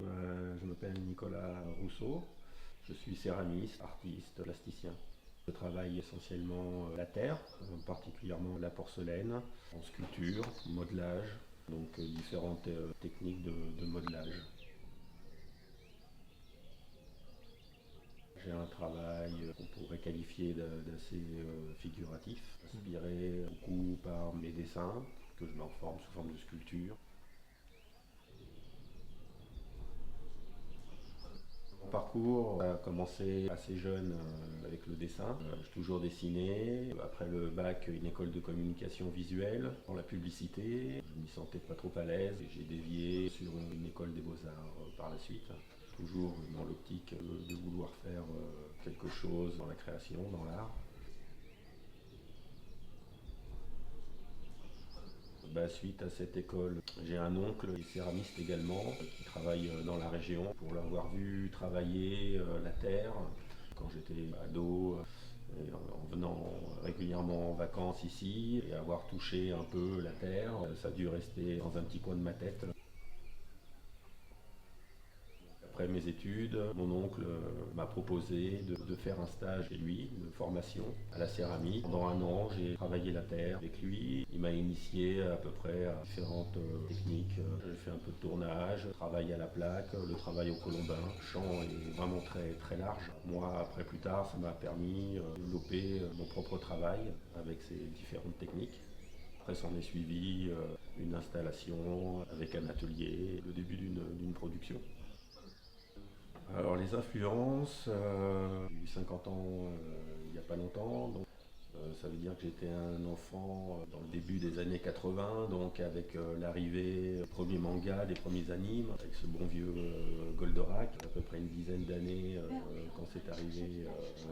Je m'appelle Nicolas Rousseau, je suis céramiste, artiste, plasticien. Je travaille essentiellement la terre, particulièrement la porcelaine, en sculpture, modelage, donc différentes techniques de modelage. J'ai un travail qu'on pourrait qualifier d'assez figuratif, inspiré beaucoup par mes dessins, que je mets en forme sous forme de sculpture. Mon parcours a commencé assez jeune avec le dessin. J'ai toujours dessiné. Après le bac, une école de communication visuelle dans la publicité. Je m'y sentais pas trop à l'aise et j'ai dévié sur une école des beaux-arts par la suite. Toujours dans l'optique de vouloir faire quelque chose dans la création, dans l'art. Suite à cette école, j'ai un oncle qui est céramiste également, qui travaille dans la région. Pour l'avoir vu travailler la terre, quand j'étais ado, et en venant régulièrement en vacances ici, et avoir touché un peu la terre, ça a dû rester dans un petit coin de ma tête. Après mes études, mon oncle m'a proposé de faire un stage chez lui, de formation à la céramique. Pendant un an, j'ai travaillé la terre avec lui. Il m'a initié à peu près à différentes techniques. J'ai fait un peu de tournage, travail à la plaque, le travail au colombin. Le champ est vraiment très, très large. Moi, après plus tard, ça m'a permis de développer mon propre travail avec ces différentes techniques. Après, s'en est suivi une installation avec un atelier, le début d'une production. Alors les influences, j'ai eu 50 ans il n'y a pas longtemps, donc ça veut dire que j'étais un enfant dans le début des années 80, donc avec l'arrivée des premiers mangas, des premiers animes, avec ce bon vieux Goldorak, à peu près une dizaine d'années quand c'est arrivé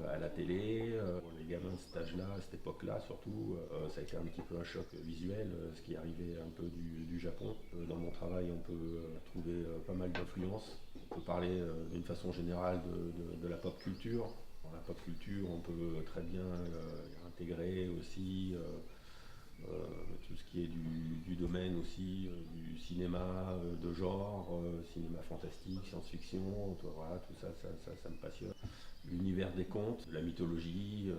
à la télé. Pour les gamins de cet âge-là, à cette époque-là surtout, ça a été un petit peu un choc visuel, ce qui arrivait un peu du Japon. Dans mon travail, on peut trouver pas mal d'influences. On peut parler d'une façon générale de la pop culture. Dans la pop culture, on peut très bien intégrer aussi tout ce qui est du domaine aussi, du cinéma de genre, cinéma fantastique, science-fiction, voilà, tout ça, ça me passionne. L'univers des contes, la mythologie,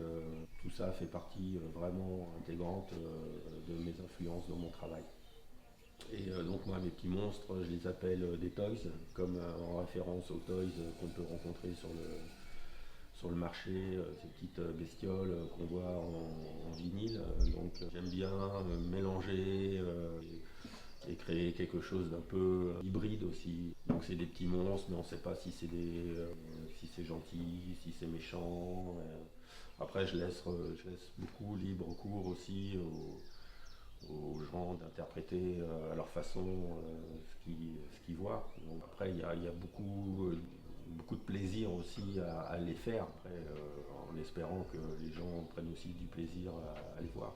tout ça fait partie vraiment intégrante de mes influences dans mon travail. Et donc moi mes petits monstres, je les appelle des toys, comme en référence aux toys qu'on peut rencontrer sur le marché, ces petites bestioles qu'on voit en vinyle. Donc j'aime bien mélanger et créer quelque chose d'un peu hybride aussi. Donc c'est des petits monstres, mais on ne sait pas si c'est gentil, si c'est méchant. Après je laisse beaucoup libre cours aussi aux gens d'interpréter à leur façon ce qu'ils voient. Donc après, il y a beaucoup de plaisir aussi à les faire, après, en espérant que les gens prennent aussi du plaisir à les voir.